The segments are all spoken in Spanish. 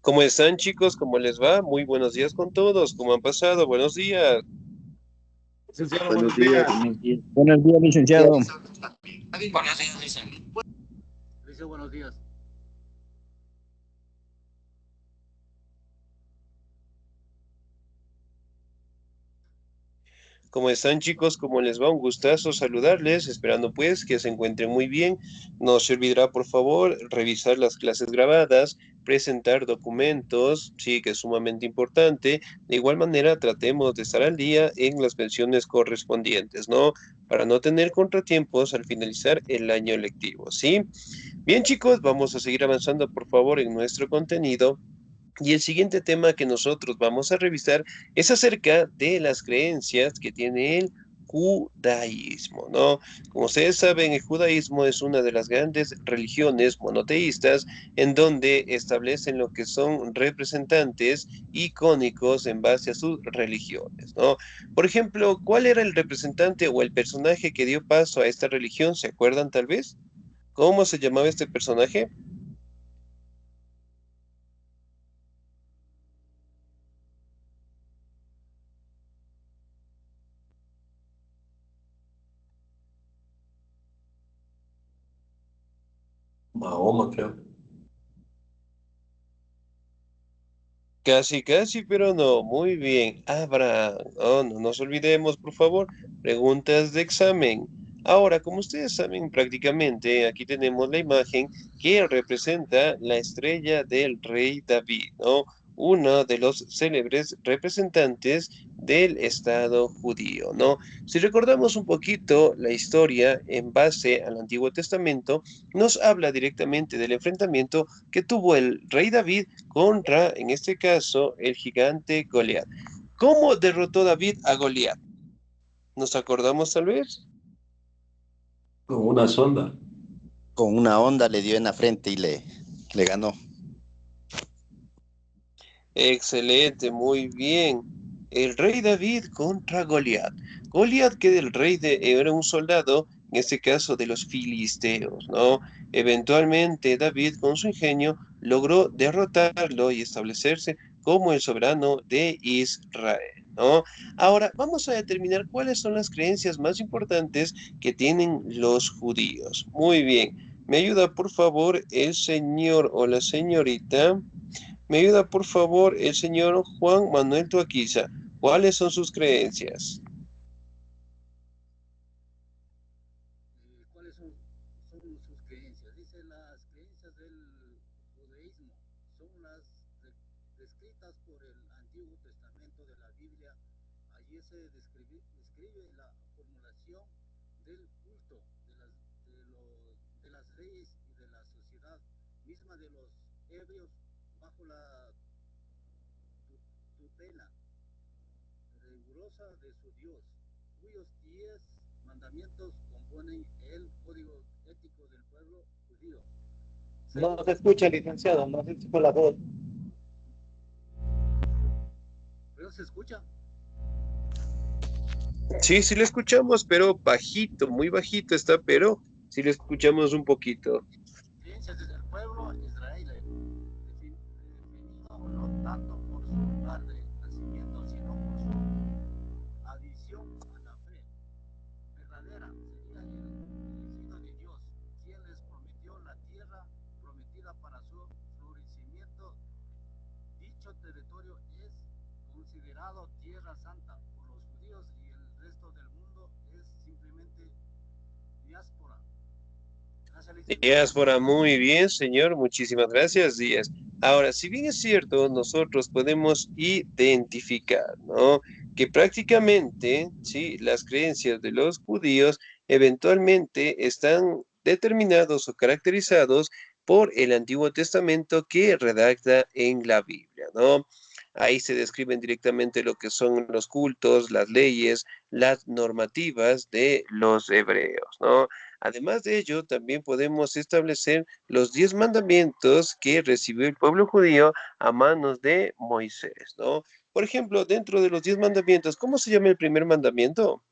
¿Cómo están, chicos? ¿Cómo les va? Muy buenos días con todos. ¿Cómo han pasado? Buenos días. Licenciado, Buenos buenos días. días. Buenos días, licenciado. Licenciado, buenos días. ¿Cómo están, chicos? ¿Cómo les va? Un gustazo saludarles, esperando pues que se encuentren muy bien. No se olvidará, por favor, revisar las clases grabadas, presentar documentos, sí, que es sumamente importante. De igual manera, tratemos de estar al día en las pensiones correspondientes, ¿no? Para no tener contratiempos al finalizar el año lectivo, ¿sí? Bien, chicos, vamos a seguir avanzando, por favor, en nuestro contenido. Y el siguiente tema que nosotros vamos a revisar es acerca de las creencias que tiene el judaísmo, ¿no? Como ustedes saben, el judaísmo es una de las grandes religiones monoteístas en donde establecen lo que son representantes icónicos en base a sus religiones, ¿no? Por ejemplo, ¿cuál era el representante o el personaje que dio paso a esta religión? ¿Se acuerdan tal vez? ¿Cómo se llamaba este personaje? Mahoma, creo. Casi, casi, pero no. Muy bien. Abraham. Oh, no nos olvidemos, por favor. Preguntas de examen. Ahora, como ustedes saben, prácticamente aquí tenemos la imagen que representa la estrella del rey David, ¿no? Uno de los célebres representantes del Estado judío, ¿no? Si recordamos un poquito la historia en base al Antiguo Testamento, nos habla directamente del enfrentamiento que tuvo el rey David contra, en este caso, el gigante Goliat. ¿Cómo derrotó David a Goliat? ¿Nos acordamos tal vez? Con una sonda. Con una onda le dio en la frente y le ganó. Excelente, muy bien. El rey David contra Goliat. Goliat, que del rey era un soldado, en este caso de los filisteos, ¿no? Eventualmente David, con su ingenio, logró derrotarlo y establecerse como el soberano de Israel, ¿no? Ahora, vamos a determinar cuáles son las creencias más importantes que tienen los judíos. Muy bien. ¿Me ayuda, por favor, el señor o la señorita? Me ayuda, por favor, el señor Juan Manuel Tuaquiza. ¿Cuáles son sus creencias? ¿Cuáles son sus creencias? Dice, las creencias del judaísmo son las descritas por el Antiguo Testamento de la Biblia. Allí se describe la formulación del culto de las leyes y de la sociedad misma de los hebreos bajo la tutela rigurosa de su Dios, cuyos 10 mandamientos componen el código ético del pueblo judío. No se escucha, licenciado, no se escucha la voz. ¿Pero se escucha? Sí, sí lo escuchamos, pero bajito, muy bajito está, pero sí lo escuchamos un poquito. Creencias del pueblo israelí, definido no tanto por su lugar de nacimiento, sino por su adición a la fe verdadera. Sería el elegido de Dios, quien les prometió la tierra prometida para su florecimiento. Dicho territorio es considerado Tierra Santa por los judíos y el resto del mundo es simplemente diáspora. Gracias, licenciado. Diáspora, muy bien, señor. Muchísimas gracias, Díaz. Ahora, si bien es cierto, nosotros podemos identificar, ¿no? Que prácticamente, sí, las creencias de los judíos eventualmente están determinados o caracterizados por el Antiguo Testamento que redacta en la Biblia, ¿no? Ahí se describen directamente lo que son los cultos, las leyes, las normativas de los hebreos, ¿no? Además de ello, también podemos establecer los 10 mandamientos que recibió el pueblo judío a manos de Moisés, ¿no? Por ejemplo, dentro de los 10 mandamientos, ¿cómo se llama el primer mandamiento?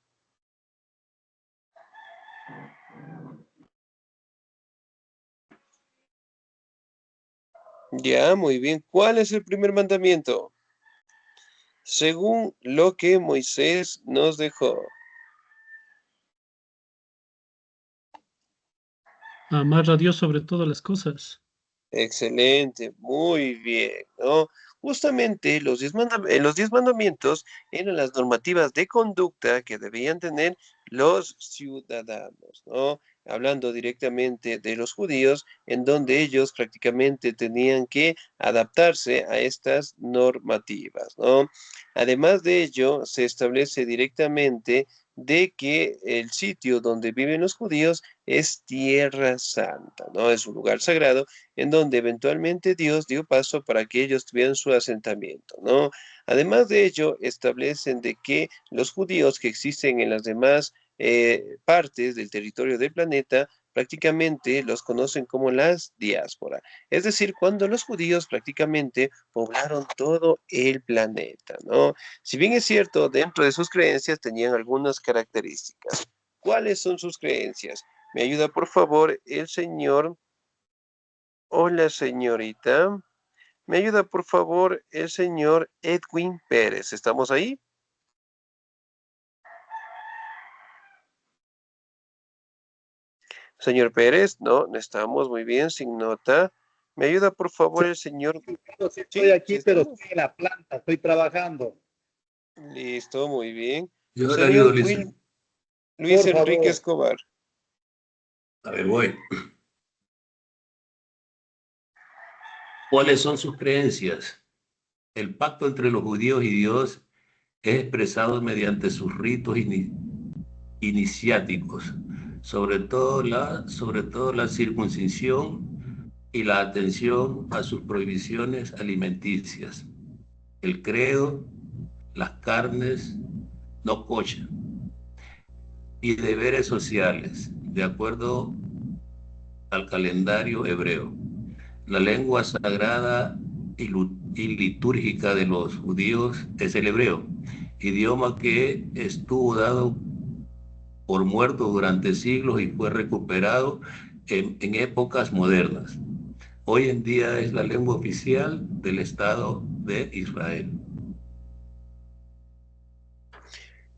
Ya, muy bien. ¿Cuál es el primer mandamiento? Según lo que Moisés nos dejó. Amar a Dios sobre todas las cosas. Excelente, muy bien, ¿no? Justamente los 10 mandamientos eran las normativas de conducta que debían tener los ciudadanos, ¿no? Hablando directamente de los judíos, en donde ellos prácticamente tenían que adaptarse a estas normativas, ¿no? Además de ello, se establece directamente de que el sitio donde viven los judíos es Tierra Santa, ¿no? Es un lugar sagrado en donde eventualmente Dios dio paso para que ellos tuvieran su asentamiento, ¿no? Además de ello, establecen de que los judíos que existen en las demás partes del territorio del planeta prácticamente los conocen como las diáspora. Es decir, cuando los judíos prácticamente poblaron todo el planeta, ¿no? Si bien es cierto, dentro de sus creencias tenían algunas características. ¿Cuáles son sus creencias? Me ayuda, por favor, el señor. Hola, señorita. ¿Me ayuda, por favor, el señor Edwin Pérez? ¿Estamos ahí? Señor Pérez, no estamos muy bien, sin nota. ¿Me ayuda, por favor, el señor? Sí, estoy Sí, sí aquí, pero estamos. estoy en la planta, estoy trabajando. Listo, muy bien. Yo le ayudo, Señor Luis. Luis Por Enrique favor. Escobar. A ver, voy. ¿Cuáles son sus creencias? El pacto entre los judíos y Dios es expresado mediante sus ritos iniciáticos, sobre todo la circuncisión y la atención a sus prohibiciones alimenticias. El credo, las carnes no kosher y deberes sociales, de acuerdo al calendario hebreo. La lengua sagrada y litúrgica de los judíos es el hebreo, idioma que estuvo dado por muerto durante siglos y fue recuperado en épocas modernas. Hoy en día es la lengua oficial del Estado de Israel.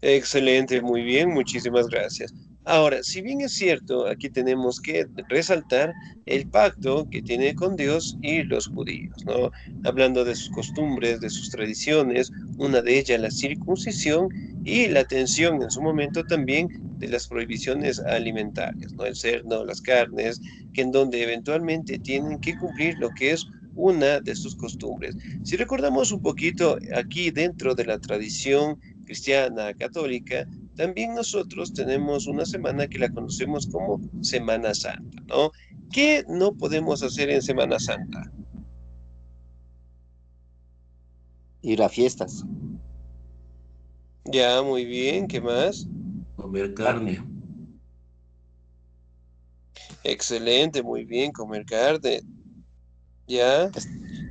Excelente, muy bien, muchísimas gracias. Ahora, si bien es cierto, aquí tenemos que resaltar el pacto que tiene con Dios y los judíos, ¿no? Hablando de sus costumbres, de sus tradiciones, una de ellas la circuncisión y la atención en su momento también de las prohibiciones alimentarias, ¿no? El cerdo, las carnes, que en donde eventualmente tienen que cumplir lo que es una de sus costumbres. Si recordamos un poquito aquí dentro de la tradición cristiana, católica, también nosotros tenemos una semana que la conocemos como Semana Santa, ¿no? ¿Qué no podemos hacer en Semana Santa? Ir a fiestas. Ya, muy bien, ¿qué más? Comer carne, Excelente, muy bien, comer carne, ya.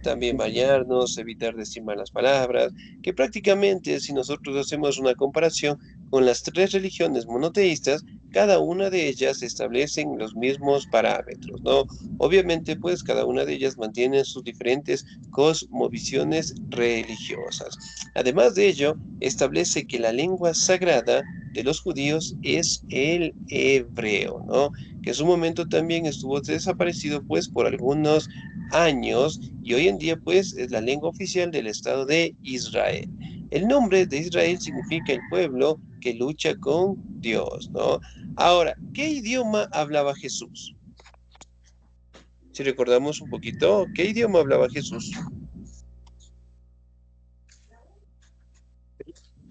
También bañarnos, evitar decir malas palabras, que prácticamente si nosotros hacemos una comparación con las tres religiones monoteístas, cada una de ellas establecen los mismos parámetros, ¿no? Obviamente, pues cada una de ellas mantiene sus diferentes cosmovisiones religiosas. Además de ello, establece que la lengua sagrada de los judíos es el hebreo, ¿no? Que en su momento también estuvo desaparecido, pues, por algunos años y hoy en día pues es la lengua oficial del Estado de Israel. El nombre de Israel significa el pueblo que lucha con Dios, ¿no? Ahora, ¿qué idioma hablaba Jesús? Si recordamos un poquito, ¿qué idioma hablaba Jesús?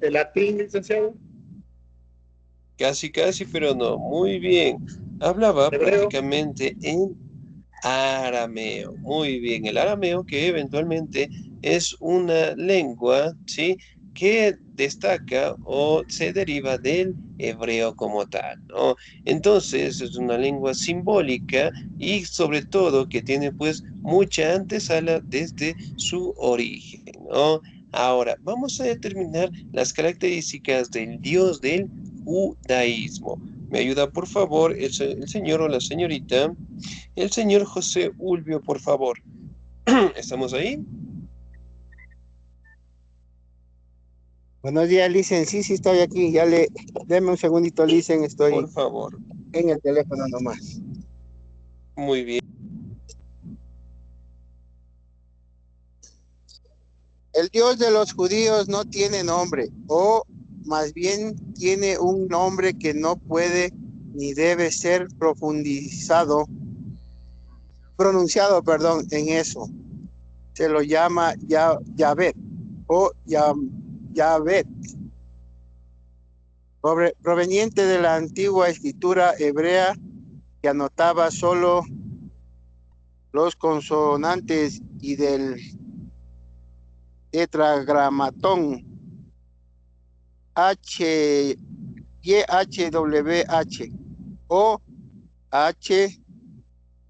¿El latín, licenciado? Casi, casi, pero no. Muy bien. Hablaba ¿Hebreo? prácticamente en arameo. Muy bien, el arameo que eventualmente es una lengua, ¿sí? Que destaca o se deriva del hebreo como tal, ¿no? Entonces es una lengua simbólica y sobre todo que tiene pues mucha antesala desde su origen, ¿no? Ahora, vamos a determinar las características del Dios del judaísmo. ¿Me ayuda, por favor, el señor o la señorita? El señor José Ulvio, por favor. ¿Estamos ahí? Buenos días, Licen. Sí, estoy aquí. Deme un segundito, Licen. Por Estoy favor. en el teléfono nomás. Muy bien. El Dios de los judíos no tiene nombre, o más bien tiene un nombre que no puede ni debe ser pronunciado, en eso. Se lo llama Yahvé o Yahvé, proveniente de la antigua escritura hebrea que anotaba solo los consonantes y del tetragramatón YHWH o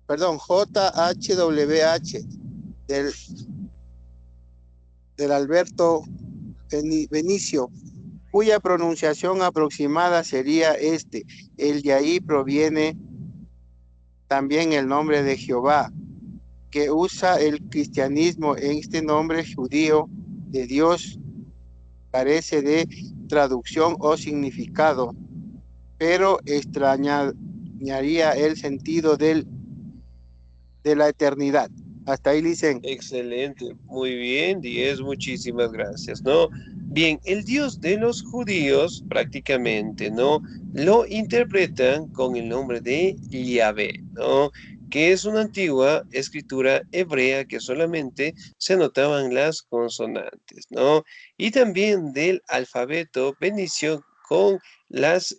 JHWH del Alberto Benicio, cuya pronunciación aproximada sería este. El de ahí proviene también el nombre de Jehová, que usa el cristianismo. En este nombre judío de Dios carece de traducción o significado, pero extrañaría el sentido de la eternidad. Hasta ahí dicen. Excelente, muy bien, 10, muchísimas gracias, ¿no? Bien, el Dios de los judíos prácticamente, ¿no? Lo interpretan con el nombre de Yahvé, ¿no? Que es una antigua escritura hebrea que solamente se anotaban las consonantes, ¿no? Y también del alfabeto benicio con las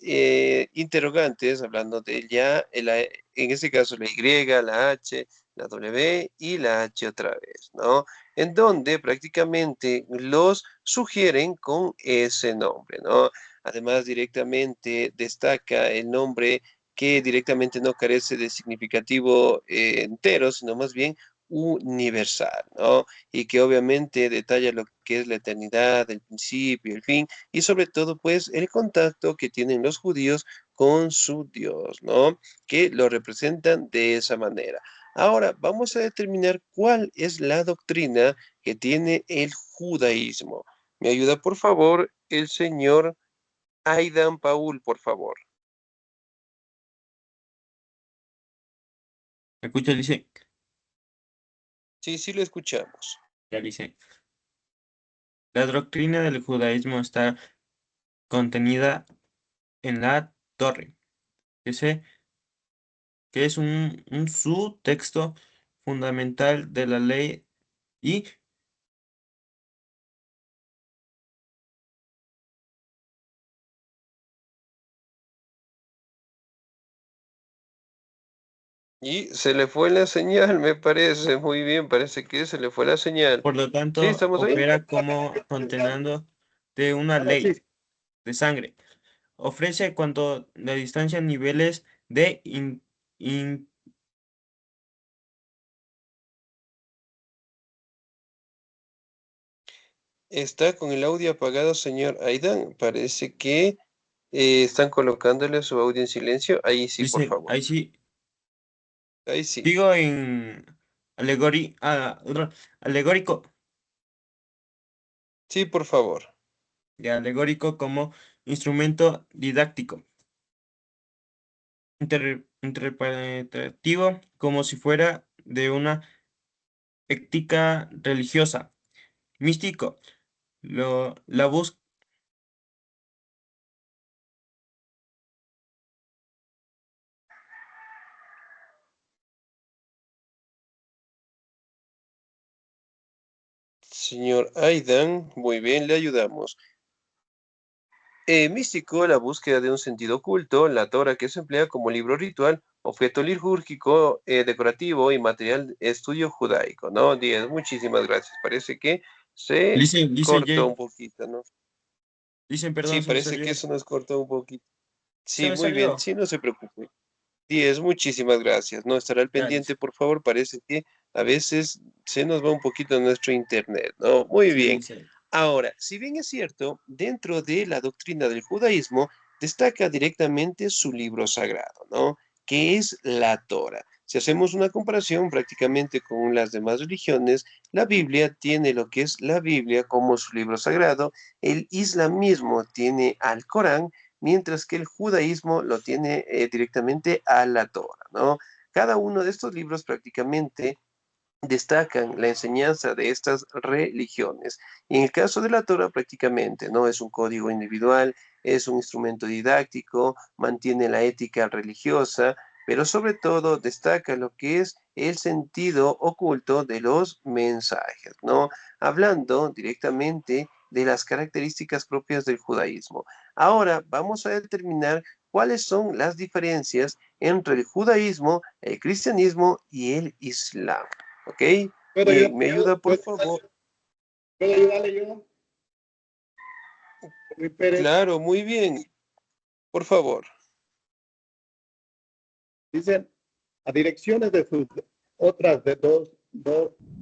interrogantes, hablando de ya, en este caso la Y, la H, la W y la H otra vez, ¿no? En donde prácticamente los sugieren con ese nombre, ¿no? Además, directamente destaca el nombre que directamente no carece de significativo entero, sino más bien universal, ¿no? Y que obviamente detalla lo que es la eternidad, el principio, el fin, y sobre todo, pues, el contacto que tienen los judíos con su Dios, ¿no? Que lo representan de esa manera. Ahora, vamos a determinar cuál es la doctrina que tiene el judaísmo. ¿Me ayuda, por favor, el señor Aidan Paul, por favor? ¿Me escucha, Lice? Sí, sí lo escuchamos. Ya, Lice. La doctrina del judaísmo está contenida en la Torre, que es un subtexto fundamental de la ley y Y se le fue la señal, me parece. Muy bien, parece que se le fue la señal. por lo ¿Sí, tanto estamos ahí? opera como contenando de una ley de sangre. Ofrece cuanto la distancia niveles de Está con el audio apagado, señor Aidan. Parece que están colocándole su audio en silencio. Ahí sí, por dice, favor. ahí sí, Ahí sí. digo en alegórico, Sí, por favor. de alegórico como instrumento didáctico, interpretativo como si fuera de una ética religiosa, místico, la búsqueda. Señor Aidan, muy bien, le ayudamos. Místico, la búsqueda de un sentido oculto, la Torah que se emplea como libro ritual, objeto litúrgico, decorativo y material de estudio judaico, ¿no? 10, muchísimas gracias. Parece que se Dice cortó Jay, un poquito, ¿no? dicen, Sí, perdón, se me parece salió, que eso nos cortó un poquito. se Sí, me muy bien, salió, sí, no se preocupe. 10, muchísimas gracias. No estará al ya, pendiente, por favor. Parece que a veces se nos va un poquito nuestro internet, ¿no? Muy sí, bien. dice, Ahora, si bien es cierto, dentro de la doctrina del judaísmo destaca directamente su libro sagrado, ¿no? Que es la Torah. Si hacemos una comparación prácticamente con las demás religiones, la Biblia tiene lo que es la Biblia como su libro sagrado, el islamismo tiene al Corán, mientras que el judaísmo lo tiene directamente a la Torah, ¿no? Cada uno de estos libros prácticamente destacan la enseñanza de estas religiones. Y en el caso de la Torah, prácticamente, ¿no? Es un código individual, es un instrumento didáctico, mantiene la ética religiosa, pero sobre todo destaca lo que es el sentido oculto de los mensajes, ¿no? Hablando directamente de las características propias del judaísmo. Ahora vamos a determinar cuáles son las diferencias entre el judaísmo, el cristianismo y el islam. ¿Ok? ¿Puedo Bien, yo, me ayuda, por favor. puedo ayudarle yo? Luis Pérez Claro, muy bien. Por favor. dice, a direcciones de sus otras de dos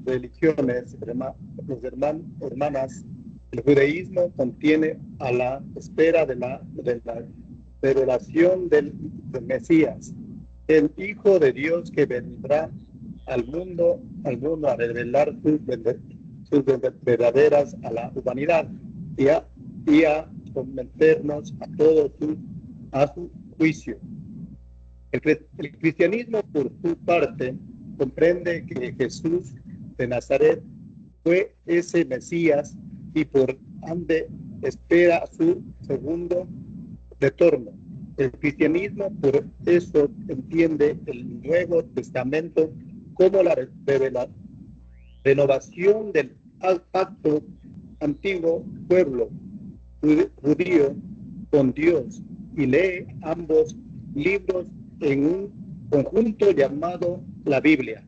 religiones, hermanas, el judaísmo contiene a la espera de la revelación del Mesías, el Hijo de Dios que vendrá al mundo a revelar sus verdaderas a la humanidad y a someternos a todos a su juicio. El cristianismo, por su parte, comprende que Jesús de Nazaret fue ese Mesías y por ande espera su segundo retorno. El cristianismo por eso entiende el Nuevo Testamento como la renovación del pacto antiguo pueblo judío con Dios y lee ambos libros en un conjunto llamado la Biblia.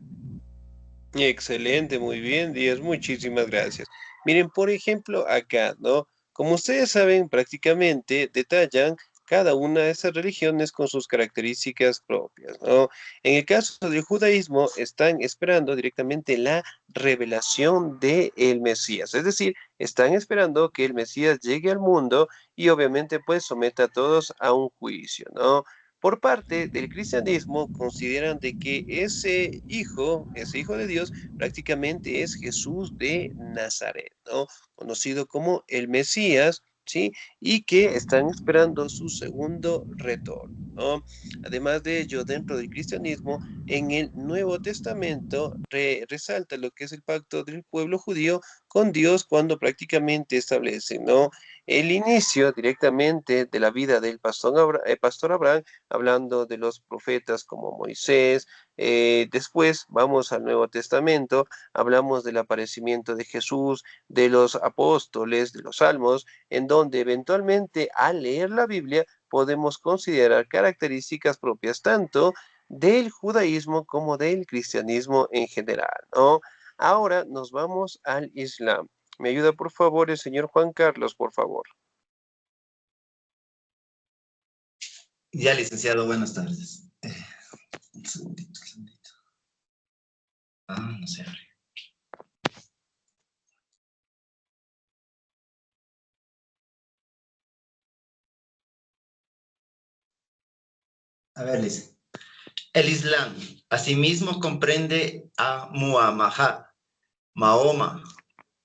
Excelente, muy bien, Díaz, muchísimas gracias. Miren, por ejemplo, acá, ¿no? Como ustedes saben, prácticamente detallan cada una de esas religiones con sus características propias, ¿no? En el caso del judaísmo, están esperando directamente la revelación del Mesías, es decir, están esperando que el Mesías llegue al mundo y obviamente pues someta a todos a un juicio, ¿no? Por parte del cristianismo, consideran de que ese hijo de Dios, prácticamente es Jesús de Nazaret, ¿no? Conocido como el Mesías, ¿sí? Y que están esperando su segundo retorno, ¿no? Además de ello, dentro del cristianismo, en el Nuevo Testamento resalta lo que es el pacto del pueblo judío con Dios cuando prácticamente establece, ¿no? El inicio directamente de la vida del pastor Abraham, hablando de los profetas como Moisés. Después vamos al Nuevo Testamento, hablamos del aparecimiento de Jesús, de los apóstoles, de los salmos, en donde eventualmente al leer la Biblia podemos considerar características propias tanto del judaísmo como del cristianismo en general, ¿no? Ahora nos vamos al Islam. ¿Me ayuda, por favor, el señor Juan Carlos, por favor? Ya, licenciado, buenas tardes. Un segundito, un segundito. No se abre. A ver, dice. El Islam, asimismo, comprende a Muhammad, Mahoma,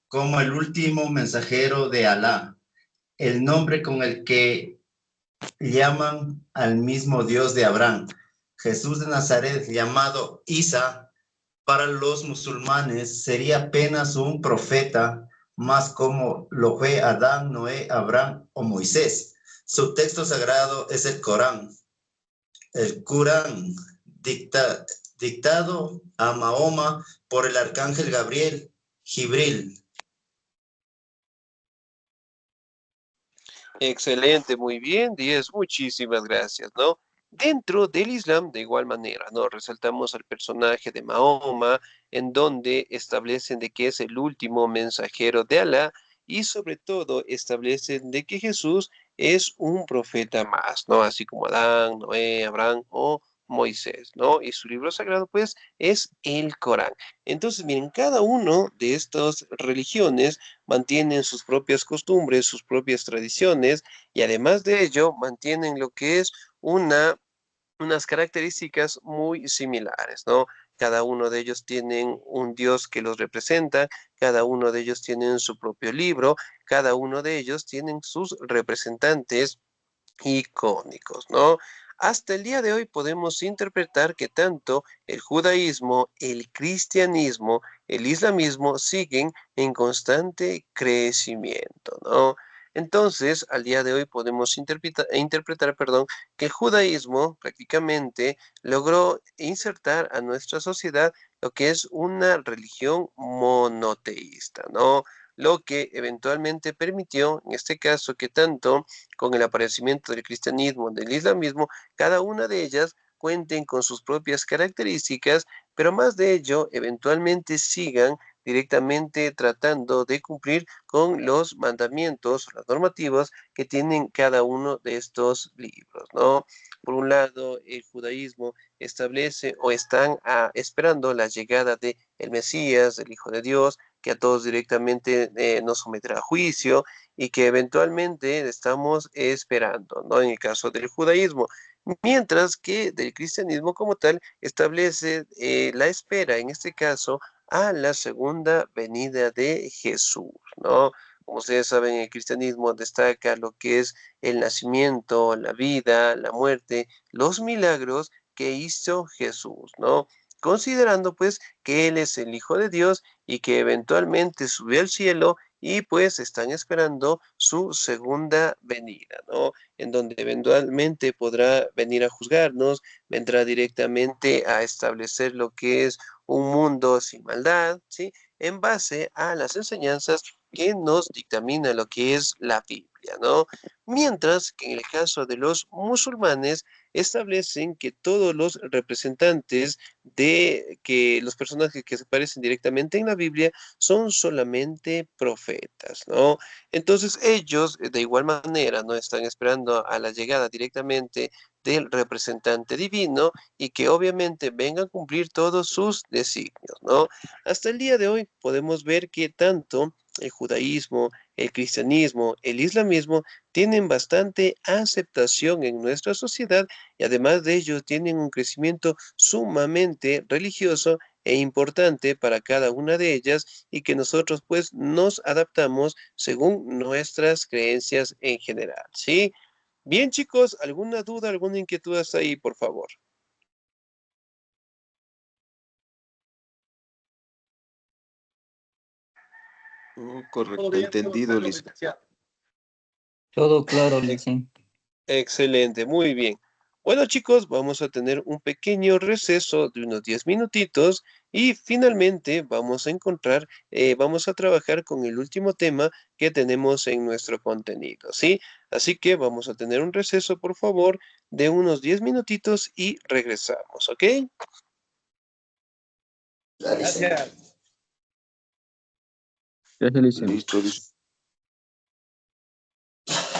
como el último mensajero de Alá, el nombre con el que llaman al mismo Dios de Abraham. Jesús de Nazaret, llamado Isa, para los musulmanes sería apenas un profeta, más como lo fue Adán, Noé, Abraham o Moisés. Su texto sagrado es el Corán. El Corán dictado a Mahoma por el arcángel Gabriel, Jibril. Excelente, muy bien, 10, muchísimas gracias, ¿no? Dentro del Islam, de igual manera, ¿no? Resaltamos al personaje de Mahoma, en donde establecen de que es el último mensajero de Alá y sobre todo establecen de que Jesús es un profeta más, ¿no? Así como Adán, Noé, Abraham o Moisés, ¿no? Y su libro sagrado, pues, es el Corán. Entonces, miren, cada uno de estas religiones mantienen sus propias costumbres, sus propias tradiciones y además de ello mantienen lo que es una unas características muy similares, ¿no? Cada uno de ellos tienen un Dios que los representa, cada uno de ellos tienen su propio libro, cada uno de ellos tienen sus representantes icónicos, ¿no? Hasta el día de hoy podemos interpretar que tanto el judaísmo, el cristianismo, el islamismo siguen en constante crecimiento, ¿no? Entonces, al día de hoy podemos interpretar, perdón, que el judaísmo prácticamente logró insertar a nuestra sociedad lo que es una religión monoteísta, ¿no? Lo que eventualmente permitió, en este caso, que tanto con el aparecimiento del cristianismo, del islamismo, cada una de ellas cuenten con sus propias características, pero más de ello, eventualmente sigan directamente tratando de cumplir con los mandamientos, las normativas que tienen cada uno de estos libros, ¿no? Por un lado, el judaísmo establece o están esperando la llegada de el Mesías, el Hijo de Dios, que a todos directamente nos someterá a juicio y que eventualmente estamos esperando, ¿no? En el caso del judaísmo. Mientras que del cristianismo como tal establece la espera, en este caso, a la segunda venida de Jesús, ¿no? Como ustedes saben, el cristianismo destaca lo que es el nacimiento, la vida, la muerte, los milagros que hizo Jesús, ¿no? Considerando pues que Él es el Hijo de Dios y que eventualmente subió al cielo y pues están esperando su segunda venida, ¿no? En donde eventualmente podrá venir a juzgarnos, vendrá directamente a establecer lo que es un mundo sin maldad, ¿sí? En base a las enseñanzas que nos dictamina lo que es la Biblia, ¿no? Mientras que en el caso de los musulmanes establecen que todos los representantes de que los personajes que se aparecen directamente en la Biblia son solamente profetas, ¿no? Entonces ellos de igual manera no están esperando a la llegada directamente del representante divino y que obviamente venga a cumplir todos sus designios, ¿no? Hasta el día de hoy podemos ver que tanto el judaísmo, el cristianismo, el islamismo tienen bastante aceptación en nuestra sociedad y además de ello tienen un crecimiento sumamente religioso e importante para cada una de ellas y que nosotros pues nos adaptamos según nuestras creencias en general, ¿sí? Bien, chicos, ¿alguna duda, alguna inquietud hasta ahí, por favor? Correcto, Todo bien, entendido, perfecto, Liz. licenciado. Todo claro, Licen. Excelente, muy bien. Bueno, chicos, vamos a tener un pequeño receso de unos 10 minutitos y finalmente vamos a vamos a trabajar con el último tema que tenemos en nuestro contenido, ¿sí? Así que vamos a tener un receso, por favor, de unos 10 minutitos y regresamos, ¿ok? Dale, Licen. Gracias. Gracias, Licen. Listo, listo.